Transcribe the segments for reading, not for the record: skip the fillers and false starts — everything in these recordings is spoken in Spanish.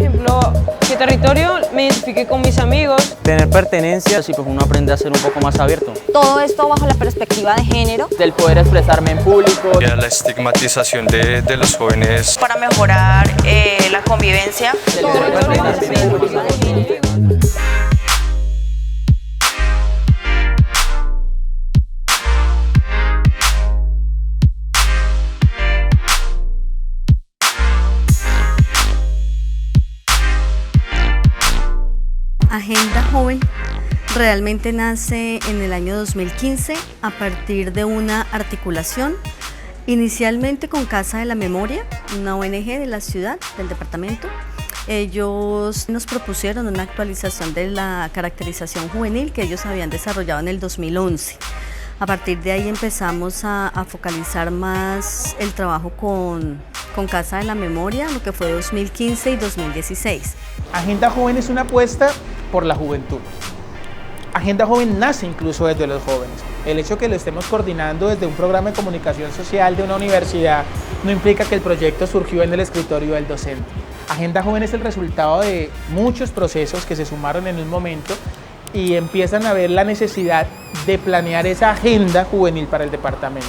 ejemplo, qué territorio me identifique con mis amigos. Tener pertenencia, y pues uno aprende a ser un poco más abierto. Todo esto bajo la perspectiva de género. Del poder expresarme en público. Y a la estigmatización de los jóvenes. Para mejorar la convivencia. Todo territorio me identifica con mis amigos. Agenda Joven realmente nace en el año 2015 a partir de una articulación, inicialmente con Casa de la Memoria, una ONG de la ciudad, del departamento. Ellos nos propusieron una actualización de la caracterización juvenil que ellos habían desarrollado en el 2011. A partir de ahí empezamos a focalizar más el trabajo con Casa de la Memoria, lo que fue 2015 y 2016. Agenda Joven es una apuesta por la juventud. Agenda Joven nace incluso desde los jóvenes. El hecho de que lo estemos coordinando desde un programa de comunicación social de una universidad no implica que el proyecto surgió en el escritorio del docente. Agenda Joven es el resultado de muchos procesos que se sumaron en un momento y empiezan a ver la necesidad de planear esa agenda juvenil para el departamento.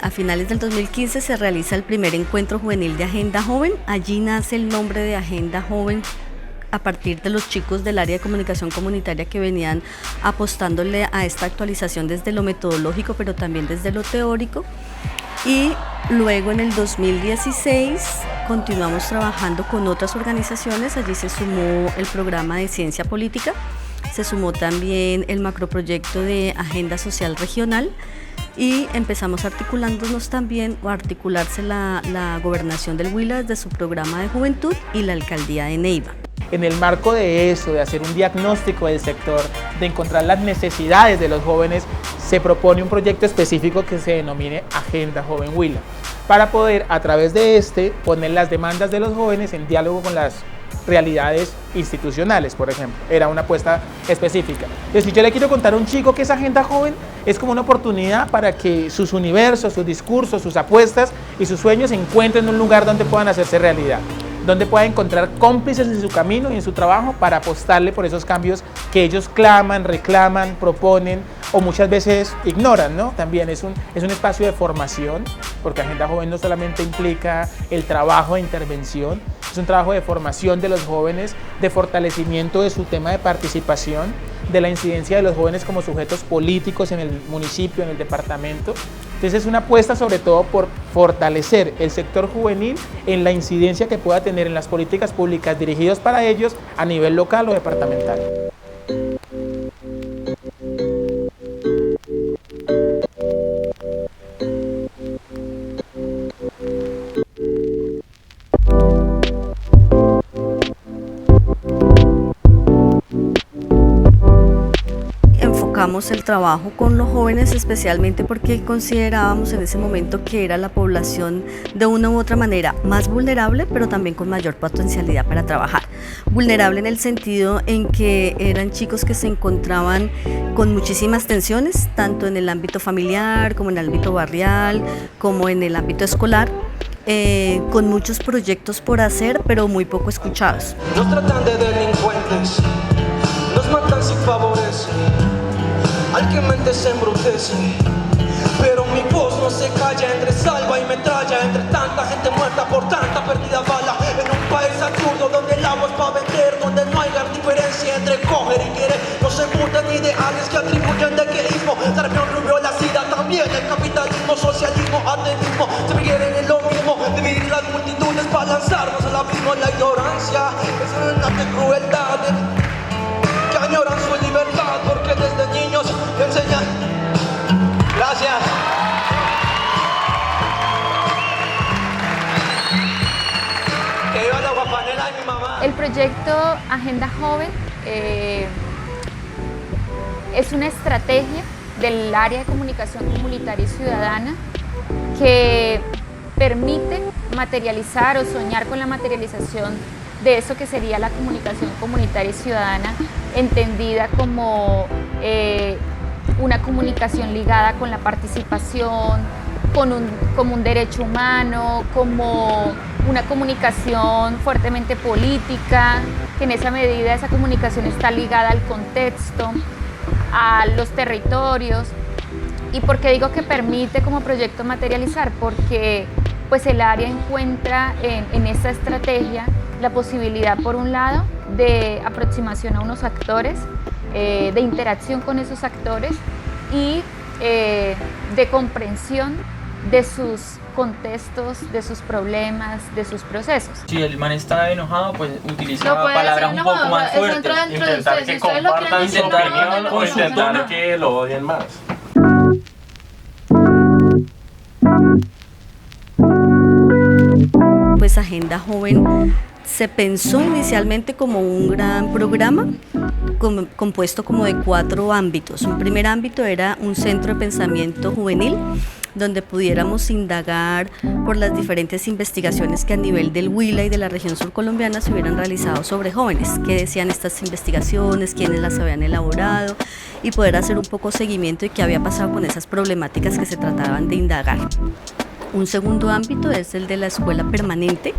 A finales del 2015 se realiza el primer encuentro juvenil de Agenda Joven. Allí nace el nombre de Agenda Joven a partir de los chicos del área de comunicación comunitaria que venían apostándole a esta actualización desde lo metodológico, pero también desde lo teórico. Y luego en el 2016 continuamos trabajando con otras organizaciones. Allí se sumó el programa de ciencia política, se sumó también el macroproyecto de Agenda Social Regional y empezamos articulándonos también o a articularse la gobernación del Huila desde su programa de juventud y la alcaldía de Neiva. En el marco de eso, de hacer un diagnóstico del sector, de encontrar las necesidades de los jóvenes, se propone un proyecto específico que se denomine Agenda Joven Huila, para poder a través de poner las demandas de los jóvenes en diálogo con las realidades institucionales, por ejemplo. Era una apuesta específica. Entonces, si yo le quiero contar a un chico que es Agenda Joven, es como una oportunidad para que sus universos, sus discursos, sus apuestas y sus sueños se encuentren en un lugar donde puedan hacerse realidad, donde pueda encontrar cómplices en su camino y en su trabajo para apostarle por esos cambios que ellos claman, reclaman, proponen o muchas veces ignoran, ¿no? También es un espacio de formación, porque Agenda Joven no solamente implica el trabajo de intervención, es un trabajo de formación de los jóvenes, de fortalecimiento de su tema de participación, de la incidencia de los jóvenes como sujetos políticos en el municipio, en el departamento. Entonces es una apuesta sobre todo por fortalecer el sector juvenil en la incidencia que pueda tener en las políticas públicas dirigidas para ellos a nivel local o departamental. Enfocamos el trabajo con los jóvenes especialmente porque considerábamos en ese momento que era la población de una u otra manera más vulnerable, pero también con mayor potencialidad para trabajar. Vulnerable en el sentido en que eran chicos que se encontraban con muchísimas tensiones, tanto en el ámbito familiar, como en el ámbito barrial, como en el ámbito escolar, con muchos proyectos por hacer, pero muy poco escuchados. Nos tratan de delincuentes, nos matan sin favores. Al que mente se embrutece, pero mi voz no se calla entre salva y metralla, entre tanta gente muerta por tanta perdida bala, en un país absurdo donde el agua es para vender, donde no hay gran diferencia entre coger y querer, no se mutan ideales que atribuyen de queísmo, Sarmión, Rubio, la SIDA, también el capitalismo, socialismo, ateísmo, se quieren en lo mismo, dividir las multitudes para lanzarnos al abismo, la ignorancia, es una crueldad, que añoran su libertad, porque desde niños enseñan. Gracias. Que viva la guapanela de mi mamá. El proyecto Agenda Joven es una estrategia del área de comunicación comunitaria y ciudadana que permite materializar o soñar con la materialización de eso que sería la comunicación comunitaria y ciudadana, entendida como una comunicación ligada con la participación, como un derecho humano, como una comunicación fuertemente política, que en esa medida esa comunicación está ligada al contexto, a los territorios. ¿Y por qué digo que permite como proyecto materializar? Porque pues el área encuentra en esta estrategia la posibilidad, por un lado, de aproximación a unos actores, de interacción con esos actores y de comprensión de sus contextos, de sus problemas, de sus procesos. Si el man está enojado, pues utiliza palabras un poco más fuertes. Intentar que compartan su opinión o intentar que lo odien más. Pues Agenda Joven se pensó inicialmente como un gran programa compuesto como de 4 ámbitos. Un primer ámbito era un centro de pensamiento juvenil donde pudiéramos indagar por las diferentes investigaciones que a nivel del Huila y de la región surcolombiana se hubieran realizado sobre jóvenes, qué decían estas investigaciones, quiénes las habían elaborado y poder hacer un poco seguimiento de qué había pasado con esas problemáticas que se trataban de indagar. Un segundo ámbito es el de la escuela permanente.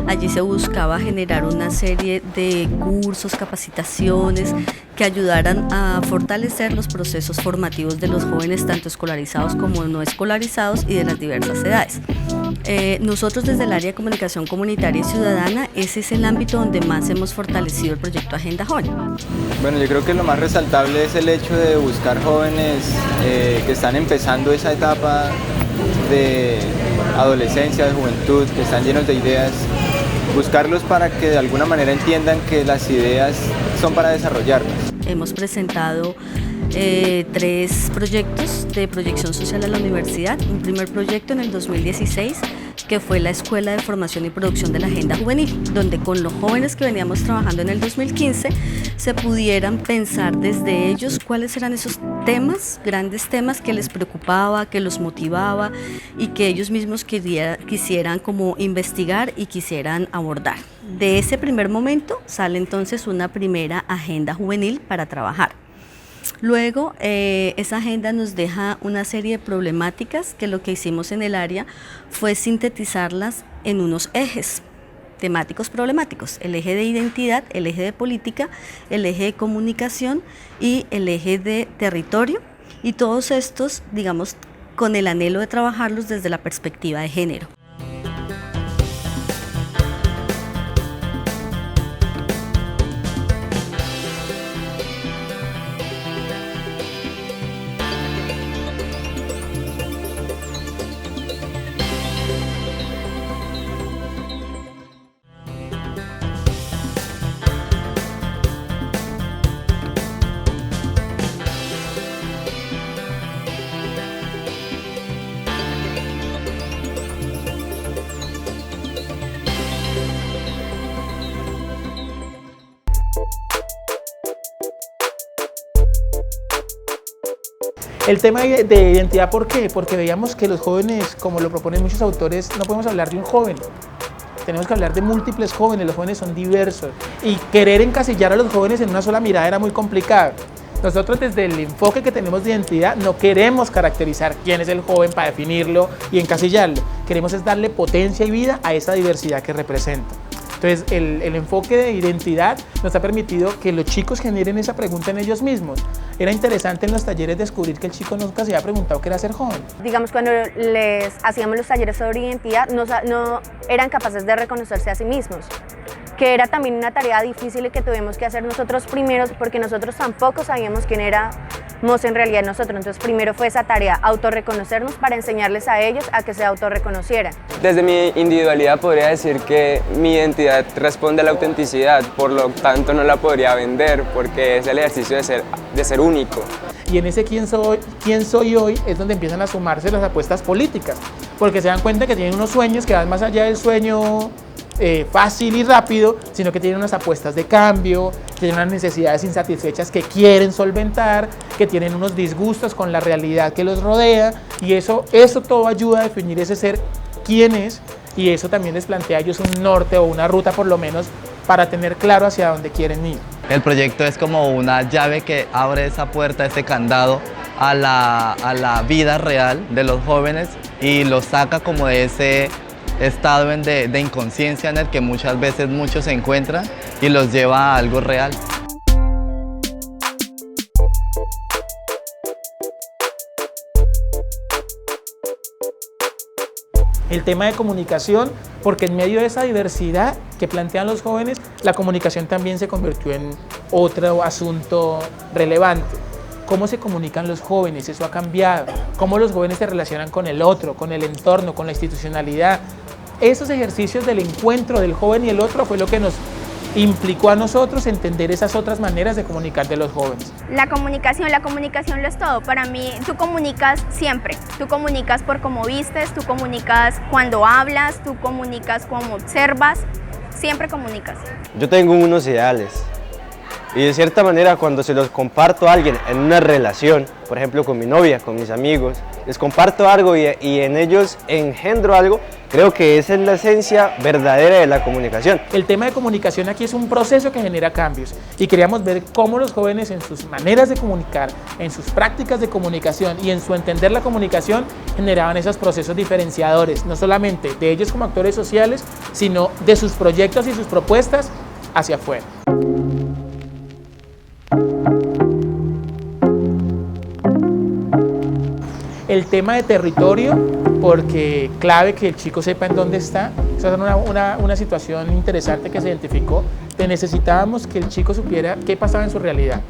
Allí se buscaba generar una serie de cursos, capacitaciones que ayudaran a fortalecer los procesos formativos de los jóvenes, tanto escolarizados como no escolarizados y de las diversas edades. Nosotros desde el área de comunicación comunitaria y ciudadana, ese es el ámbito donde más hemos fortalecido el proyecto Agenda Joven. Bueno, yo creo que lo más resaltable es el hecho de buscar jóvenes que están empezando esa etapa de adolescencia, de juventud, que están llenos de ideas, buscarlos para que de alguna manera entiendan que las ideas son para desarrollarlas. Hemos presentado 3 proyectos de proyección social a la universidad. Un primer proyecto en el 2016 que fue la Escuela de Formación y Producción de la Agenda Juvenil, donde con los jóvenes que veníamos trabajando en el 2015 se pudieran pensar desde ellos cuáles eran esos temas, grandes temas que les preocupaba, que los motivaba y que ellos mismos quisieran como investigar y quisieran abordar. De ese primer momento sale entonces una primera agenda juvenil para trabajar. Luego, esa agenda nos deja una serie de problemáticas que lo que hicimos en el área fue sintetizarlas en unos ejes temáticos problemáticos: el eje de identidad, el eje de política, el eje de comunicación y el eje de territorio, y todos estos, digamos, con el anhelo de trabajarlos desde la perspectiva de género. El tema de identidad, ¿por qué? Porque veíamos que los jóvenes, como lo proponen muchos autores, no podemos hablar de un joven. Tenemos que hablar de múltiples jóvenes, los jóvenes son diversos. Y querer encasillar a los jóvenes en una sola mirada era muy complicado. Nosotros desde el enfoque que tenemos de identidad no queremos caracterizar quién es el joven para definirlo y encasillarlo. Queremos es darle potencia y vida a esa diversidad que representa. Entonces el enfoque de identidad nos ha permitido que los chicos generen esa pregunta en ellos mismos. Era interesante en los talleres descubrir que el chico nunca se había preguntado qué era ser joven. Digamos, cuando les hacíamos los talleres sobre identidad, no eran capaces de reconocerse a sí mismos, que era también una tarea difícil y que tuvimos que hacer nosotros primeros, porque nosotros tampoco sabíamos quién éramos en realidad nosotros. Entonces primero fue esa tarea, autorreconocernos, para enseñarles a ellos a que se autorreconocieran. Desde mi individualidad podría decir que mi identidad responde a la autenticidad, por lo tanto no la podría vender, porque es el ejercicio de ser único. Y en ese quién soy hoy es donde empiezan a sumarse las apuestas políticas, porque se dan cuenta que tienen unos sueños que van más allá del sueño fácil y rápido, sino que tienen unas apuestas de cambio, tienen unas necesidades insatisfechas que quieren solventar, que tienen unos disgustos con la realidad que los rodea, y eso todo ayuda a definir ese ser quién es, y eso también les plantea a ellos un norte o una ruta, por lo menos, para tener claro hacia dónde quieren ir. El proyecto es como una llave que abre esa puerta, ese candado a la vida real de los jóvenes y los saca como de ese estado de inconsciencia en el que muchas veces muchos se encuentran y los lleva a algo real. El tema de comunicación, porque en medio de esa diversidad que plantean los jóvenes, la comunicación también se convirtió en otro asunto relevante. ¿Cómo se comunican los jóvenes? Eso ha cambiado. ¿Cómo los jóvenes se relacionan con el otro, con el entorno, con la institucionalidad? Esos ejercicios del encuentro del joven y el otro fue lo que nos implicó a nosotros entender esas otras maneras de comunicar de los jóvenes. La comunicación lo es todo. Para mí, tú comunicas siempre. Tú comunicas por cómo vistes, tú comunicas cuando hablas, tú comunicas cuando observas, siempre comunicas. Yo tengo unos ideales y de cierta manera cuando se los comparto a alguien en una relación, por ejemplo con mi novia, con mis amigos, les comparto algo y en ellos engendro algo, creo que esa es la esencia verdadera de la comunicación. El tema de comunicación aquí es un proceso que genera cambios y queríamos ver cómo los jóvenes en sus maneras de comunicar, en sus prácticas de comunicación y en su entender la comunicación generaban esos procesos diferenciadores, no solamente de ellos como actores sociales, sino de sus proyectos y sus propuestas hacia afuera. El tema de territorio, porque clave que el chico sepa en dónde está. Esa es una situación interesante que se identificó. Necesitábamos que el chico supiera qué pasaba en su realidad,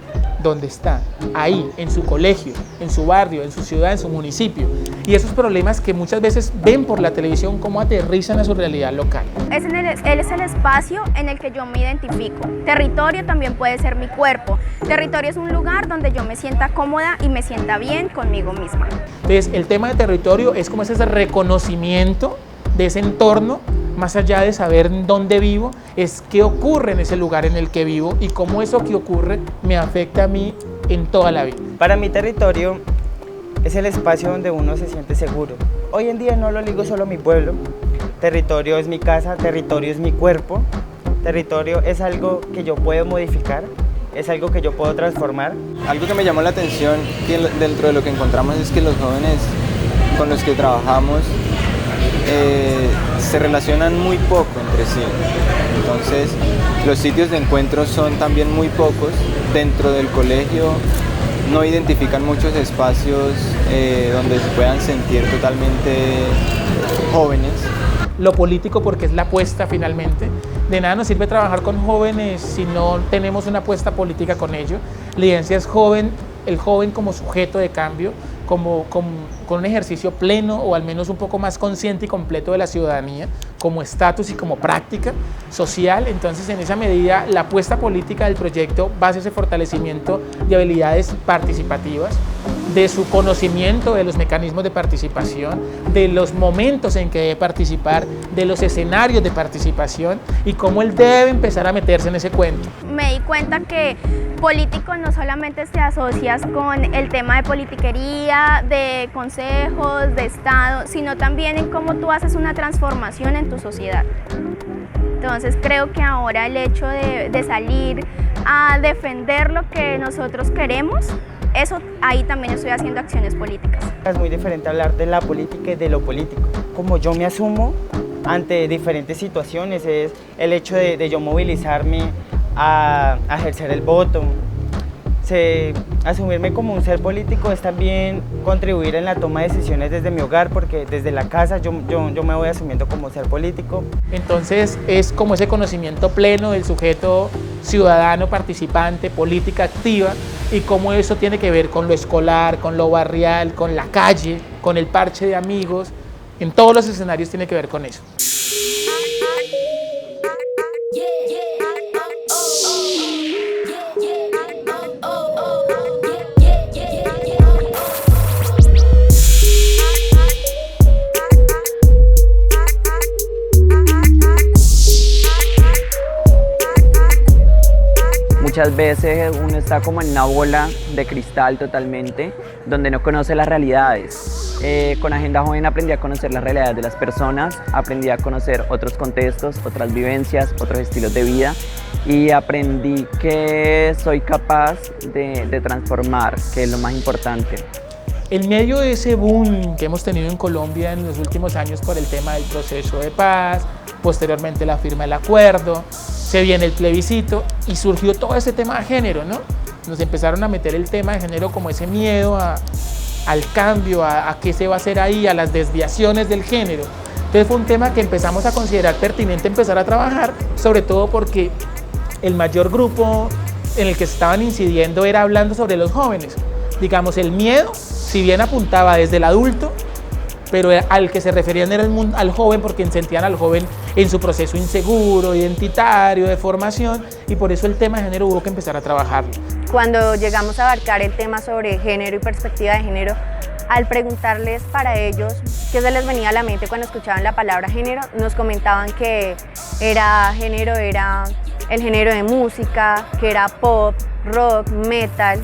dónde está, ahí, en su colegio, en su barrio, en su ciudad, en su municipio. Y esos problemas que muchas veces ven por la televisión, cómo aterrizan a su realidad local. Es el espacio en el que yo me identifico. Territorio también puede ser mi cuerpo. Territorio es un lugar donde yo me sienta cómoda y me sienta bien conmigo misma. Entonces, el tema de territorio es como ese reconocimiento de ese entorno, más allá de saber dónde vivo, es qué ocurre en ese lugar en el que vivo y cómo eso que ocurre me afecta a mí en toda la vida. Para mí territorio es el espacio donde uno se siente seguro. Hoy en día no lo digo solo a mi pueblo, territorio es mi casa, territorio es mi cuerpo, territorio es algo que yo puedo modificar, es algo que yo puedo transformar. Algo que me llamó la atención dentro de lo que encontramos es que los jóvenes con los que trabajamos se relacionan muy poco entre sí. Entonces, los sitios de encuentro son también muy pocos. Dentro del colegio no identifican muchos espacios donde se puedan sentir totalmente jóvenes. Lo político, porque es la apuesta finalmente. De nada nos sirve trabajar con jóvenes si no tenemos una apuesta política con ellos. La evidencia es el joven como sujeto de cambio, con un ejercicio pleno o al menos un poco más consciente y completo de la ciudadanía, como estatus y como práctica social. Entonces, en esa medida, la apuesta política del proyecto va hacia ese fortalecimiento de habilidades participativas, de su conocimiento de los mecanismos de participación, de los momentos en que debe participar, de los escenarios de participación y cómo él debe empezar a meterse en ese cuento. Me di cuenta que político no solamente te asocias con el tema de politiquería, de consejos, de Estado, sino también en cómo tú haces una transformación en tu sociedad. Entonces creo que ahora el hecho de salir a defender lo que nosotros queremos, eso ahí también estoy haciendo acciones políticas. Es muy diferente hablar de la política y de lo político. Como yo me asumo ante diferentes situaciones, es el hecho de yo movilizarme a ejercer el voto. Asumirme como un ser político es también contribuir en la toma de decisiones desde mi hogar, porque desde la casa yo me voy asumiendo como ser político. Entonces es como ese conocimiento pleno del sujeto ciudadano, participante, política activa, y cómo eso tiene que ver con lo escolar, con lo barrial, con la calle, con el parche de amigos. En todos los escenarios tiene que ver con eso. Muchas veces uno está como en una bola de cristal totalmente, donde no conoce las realidades. Con Agenda Joven aprendí a conocer las realidades de las personas, aprendí a conocer otros contextos, otras vivencias, otros estilos de vida, y aprendí que soy capaz de transformar, que es lo más importante. En medio de ese boom que hemos tenido en Colombia en los últimos años por el tema del proceso de paz, posteriormente la firma del acuerdo, se viene el plebiscito y surgió todo ese tema de género, ¿no? Nos empezaron a meter el tema de género como ese miedo al cambio, a qué se va a hacer ahí, a las desviaciones del género. Entonces fue un tema que empezamos a considerar pertinente empezar a trabajar, sobre todo porque el mayor grupo en el que estaban incidiendo era hablando sobre los jóvenes. Digamos, el miedo, si bien apuntaba desde el adulto, pero al que se referían era al joven, porque sentían al joven en su proceso inseguro, identitario, de formación, y por eso el tema de género hubo que empezar a trabajarlo. Cuando llegamos a abarcar el tema sobre género y perspectiva de género, al preguntarles para ellos qué se les venía a la mente cuando escuchaban la palabra género, nos comentaban que género era el género de música, que era pop, rock, metal.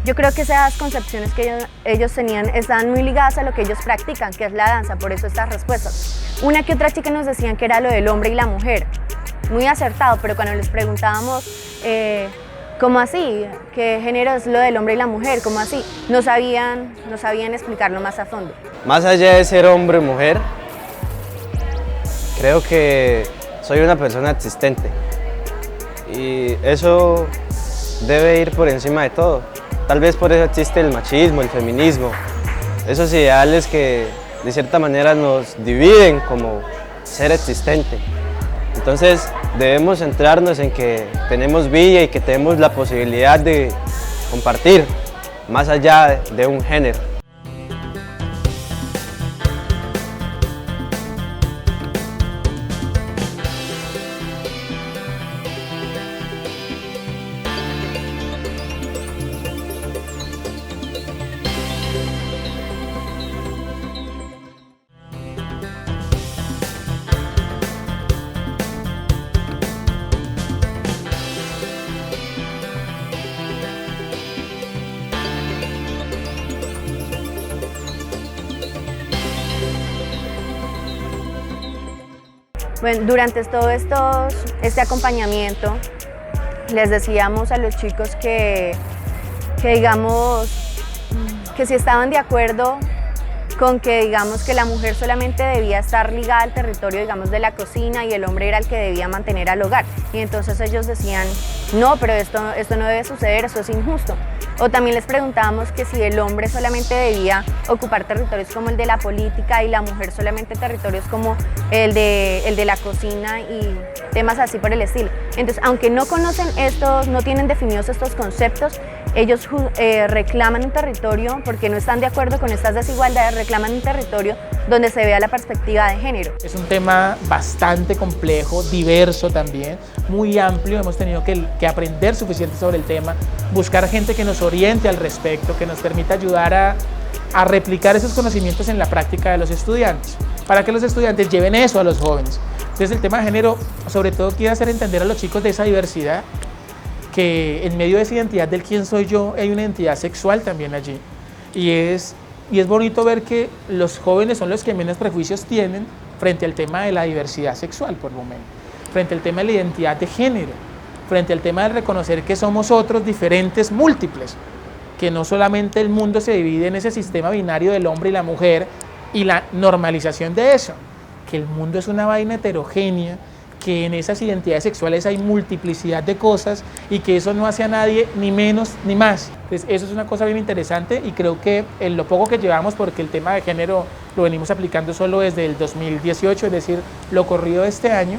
Yo creo que esas concepciones que ellos tenían estaban muy ligadas a lo que ellos practican, que es la danza, por eso estas respuestas. Una que otra chica nos decían que era lo del hombre y la mujer, muy acertado, pero cuando les preguntábamos ¿cómo así? ¿Qué género es lo del hombre y la mujer? ¿Cómo así? No sabían explicarlo más a fondo. Más allá de ser hombre o mujer, creo que soy una persona existente y eso debe ir por encima de todo. Tal vez por eso existe el machismo, el feminismo, esos ideales que de cierta manera nos dividen como ser existente. Entonces debemos centrarnos en que tenemos vida y que tenemos la posibilidad de compartir más allá de un género. Bueno, durante todo este acompañamiento les decíamos a los chicos que digamos que si estaban de acuerdo con que digamos que la mujer solamente debía estar ligada al territorio digamos de la cocina y el hombre era el que debía mantener al hogar, y entonces ellos decían no, pero esto no debe suceder, esto es injusto. O también les preguntábamos que si el hombre solamente debía ocupar territorios como el de la política y la mujer solamente territorios como el de la cocina y temas así por el estilo. Entonces, aunque no conocen no tienen definidos estos conceptos, ellos reclaman un territorio porque no están de acuerdo con estas desigualdades, reclaman un territorio donde se vea la perspectiva de género. Es un tema bastante complejo, diverso también, muy amplio. Hemos tenido que aprender suficiente sobre el tema, buscar gente que nos oriente al respecto, que nos permita ayudar a replicar esos conocimientos en la práctica de los estudiantes, para que los estudiantes lleven eso a los jóvenes. Entonces el tema de género sobre todo quiere hacer entender a los chicos de esa diversidad, que en medio de esa identidad del quién soy yo hay una identidad sexual también allí, y es bonito ver que los jóvenes son los que menos prejuicios tienen frente al tema de la diversidad sexual por momento, frente al tema de la identidad de género, frente al tema de reconocer que somos otros diferentes, múltiples, que no solamente el mundo se divide en ese sistema binario del hombre y la mujer y la normalización de eso, que el mundo es una vaina heterogénea, que en esas identidades sexuales hay multiplicidad de cosas y que eso no hace a nadie ni menos ni más. Entonces eso es una cosa bien interesante y creo que en lo poco que llevamos, porque el tema de género lo venimos aplicando solo desde el 2018, es decir, lo corrido de este año,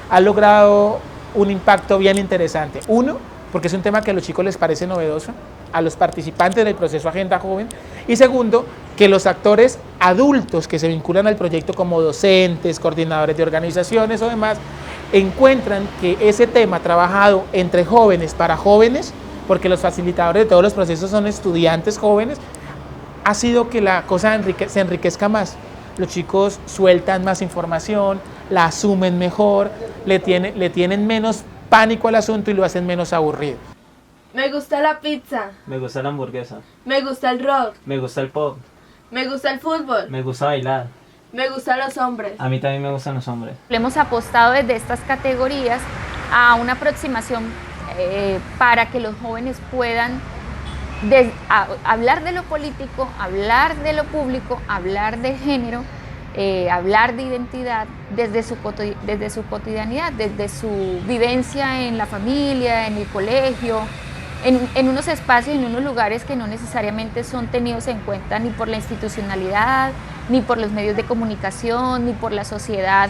ha logrado un impacto bien interesante. Uno, porque es un tema que a los chicos les parece novedoso, a los participantes del proceso Agenda Joven, y segundo, que los actores adultos que se vinculan al proyecto como docentes, coordinadores de organizaciones o demás, encuentran que ese tema trabajado entre jóvenes para jóvenes, porque los facilitadores de todos los procesos son estudiantes jóvenes, ha sido que la cosa se enriquezca más. Los chicos sueltan más información, la asumen mejor, le tienen menos pánico al asunto y lo hacen menos aburrido. Me gusta la pizza. Me gusta la hamburguesa. Me gusta el rock. Me gusta el pop. Me gusta el fútbol. Me gusta bailar. Me gustan los hombres. A mí también me gustan los hombres. Le hemos apostado desde estas categorías a una aproximación para que los jóvenes puedan hablar de lo político, hablar de lo público, hablar de género, hablar de identidad desde su cotidianidad, desde su vivencia en la familia, en el colegio, en unos espacios, en unos lugares que no necesariamente son tenidos en cuenta ni por la institucionalidad, ni por los medios de comunicación, ni por la sociedad,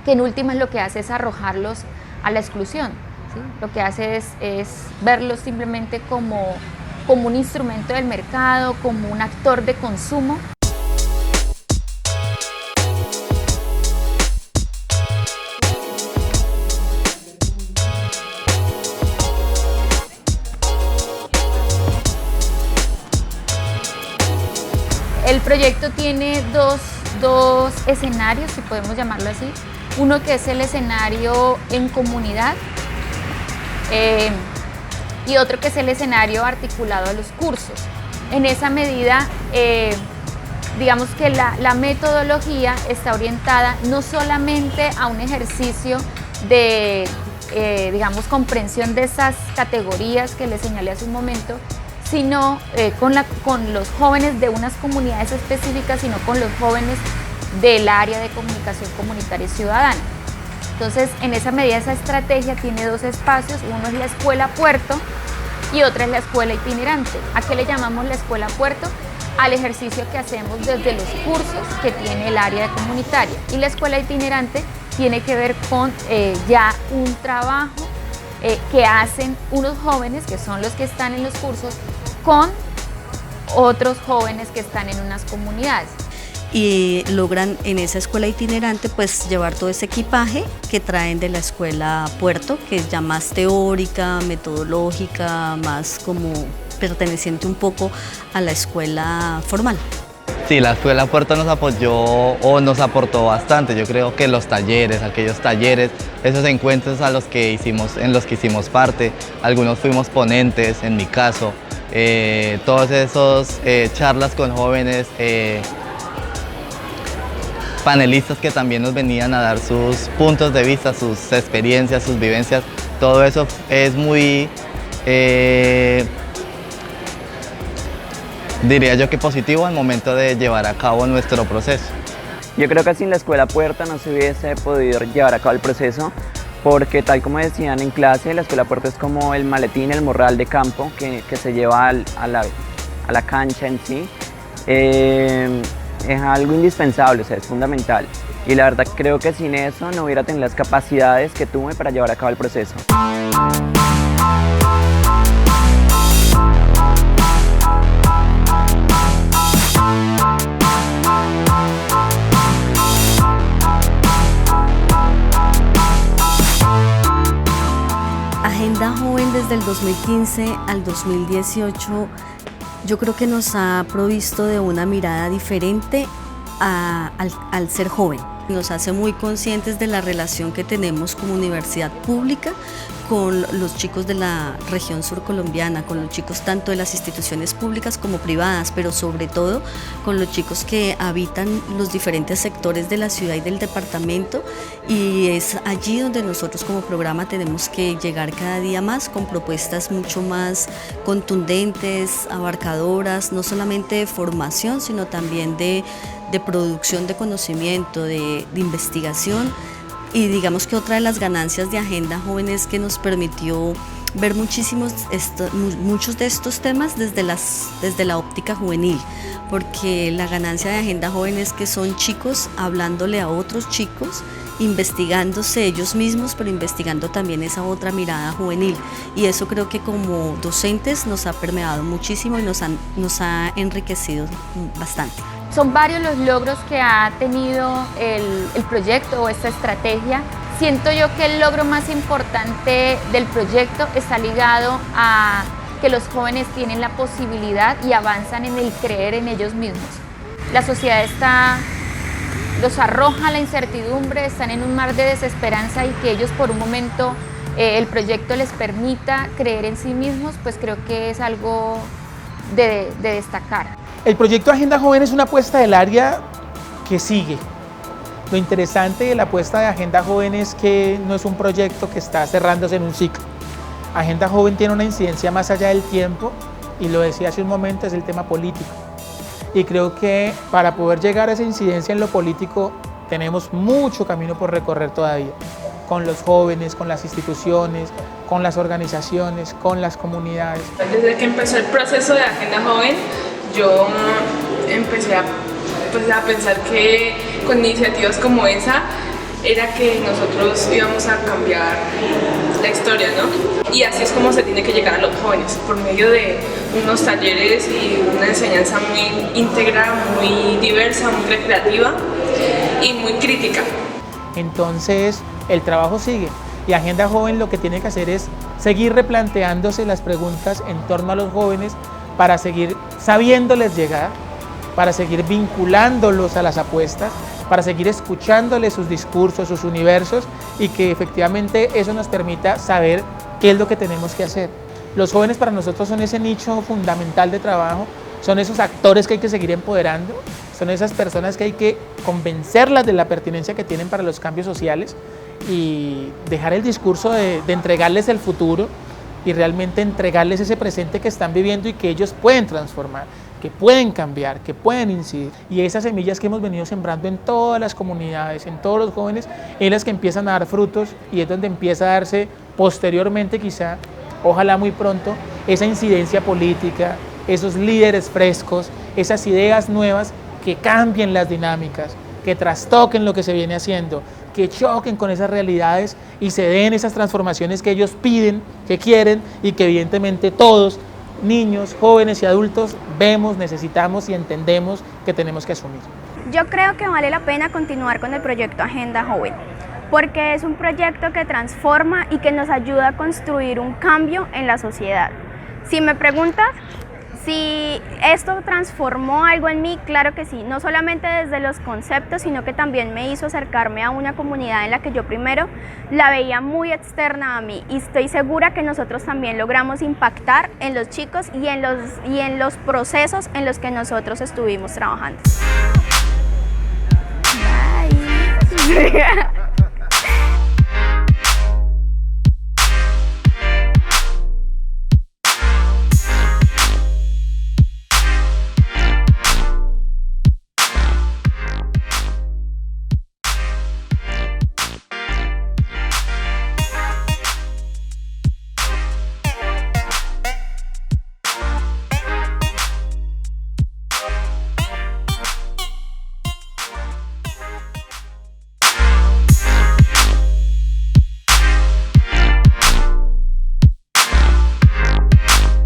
que en últimas lo que hace es arrojarlos a la exclusión, ¿sí? Lo que hace es verlos simplemente como un instrumento del mercado, como un actor de consumo. El proyecto tiene dos escenarios, si podemos llamarlo así. Uno que es el escenario en comunidad y otro que es el escenario articulado a los cursos. En esa medida, digamos que la metodología está orientada no solamente a un ejercicio de, digamos, comprensión de esas categorías que les señalé hace un momento, sino con los jóvenes de unas comunidades específicas, sino con los jóvenes del área de comunicación comunitaria y ciudadana. Entonces, en esa medida, esa estrategia tiene dos espacios, uno es la escuela puerto y otra es la escuela itinerante. ¿A qué le llamamos la escuela puerto? Al ejercicio que hacemos desde los cursos que tiene el área de comunitaria. Y la escuela itinerante tiene que ver con ya un trabajo que hacen unos jóvenes, que son los que están en los cursos, con otros jóvenes que están en unas comunidades. Y logran en esa escuela itinerante pues llevar todo ese equipaje que traen de la escuela puerto, que es ya más teórica, metodológica, más como perteneciente un poco a la escuela formal. Sí, la escuela puerto nos apoyó o nos aportó bastante. Yo creo que los talleres, aquellos talleres, esos encuentros en los que hicimos parte, algunos fuimos ponentes, en mi caso, todos esos charlas con jóvenes, panelistas que también nos venían a dar sus puntos de vista, sus experiencias, sus vivencias, todo eso es muy, diría yo que positivo al momento de llevar a cabo nuestro proceso. Yo creo que sin la escuela puerta no se hubiese podido llevar a cabo el proceso, porque tal como decían en clase, la escuela puerta es como el maletín, el morral de campo que se lleva a la cancha en sí. Es algo indispensable, o sea, es fundamental. Y la verdad creo que sin eso no hubiera tenido las capacidades que tuve para llevar a cabo el proceso. Agenda Joven desde el 2015 al 2018 yo creo que nos ha provisto de una mirada diferente al ser joven. Nos hace muy conscientes de la relación que tenemos como universidad pública con los chicos de la región surcolombiana, con los chicos tanto de las instituciones públicas como privadas, pero sobre todo con los chicos que habitan los diferentes sectores de la ciudad y del departamento, y es allí donde nosotros como programa tenemos que llegar cada día más con propuestas mucho más contundentes, abarcadoras, no solamente de formación, sino también de producción de conocimiento, de investigación. Y digamos que otra de las ganancias de Agenda Joven es que nos permitió ver muchos de estos temas desde la óptica juvenil, porque la ganancia de Agenda Joven es que son chicos hablándole a otros chicos, investigándose ellos mismos, pero investigando también esa otra mirada juvenil, y eso creo que como docentes nos ha permeado muchísimo y nos ha enriquecido bastante. Son varios los logros que ha tenido el proyecto o esta estrategia. Siento yo que el logro más importante del proyecto está ligado a que los jóvenes tienen la posibilidad y avanzan en el creer en ellos mismos. La sociedad los arroja a la incertidumbre, están en un mar de desesperanza, y que ellos por un momento el proyecto les permita creer en sí mismos, pues creo que es algo de destacar. El proyecto Agenda Joven es una apuesta del área que sigue. Lo interesante de la apuesta de Agenda Joven es que no es un proyecto que está cerrándose en un ciclo. Agenda Joven tiene una incidencia más allá del tiempo y lo decía hace un momento, es el tema político. Y creo que para poder llegar a esa incidencia en lo político tenemos mucho camino por recorrer todavía, con los jóvenes, con las instituciones, con las organizaciones, con las comunidades. Desde que empezó el proceso de Agenda Joven, yo empecé a pensar que con iniciativas como esa era que nosotros íbamos a cambiar la historia, ¿no? Y así es como se tiene que llegar a los jóvenes, por medio de unos talleres y una enseñanza muy íntegra, muy diversa, muy recreativa y muy crítica. Entonces, el trabajo sigue y Agenda Joven lo que tiene que hacer es seguir replanteándose las preguntas en torno a los jóvenes para seguir sabiéndoles llegar, para seguir vinculándolos a las apuestas, para seguir escuchándoles sus discursos, sus universos y que efectivamente eso nos permita saber qué es lo que tenemos que hacer. Los jóvenes para nosotros son ese nicho fundamental de trabajo, son esos actores que hay que seguir empoderando, son esas personas que hay que convencerlas de la pertinencia que tienen para los cambios sociales y dejar el discurso de entregarles el futuro y realmente entregarles ese presente que están viviendo y que ellos pueden transformar, que pueden cambiar, que pueden incidir. Y esas semillas que hemos venido sembrando en todas las comunidades, en todos los jóvenes, es las que empiezan a dar frutos y es donde empieza a darse posteriormente quizá, ojalá muy pronto, esa incidencia política, esos líderes frescos, esas ideas nuevas que cambien las dinámicas, que trastoquen lo que se viene haciendo, que choquen con esas realidades y se den esas transformaciones que ellos piden, que quieren y que evidentemente todos, niños, jóvenes y adultos, vemos, necesitamos y entendemos que tenemos que asumir. Yo creo que vale la pena continuar con el proyecto Agenda Joven, porque es un proyecto que transforma y que nos ayuda a construir un cambio en la sociedad. Si me preguntas si esto transformó algo en mí, claro que sí, no solamente desde los conceptos, sino que también me hizo acercarme a una comunidad en la que yo primero la veía muy externa a mí y estoy segura que nosotros también logramos impactar en los chicos y en los procesos en los que nosotros estuvimos trabajando. Bye.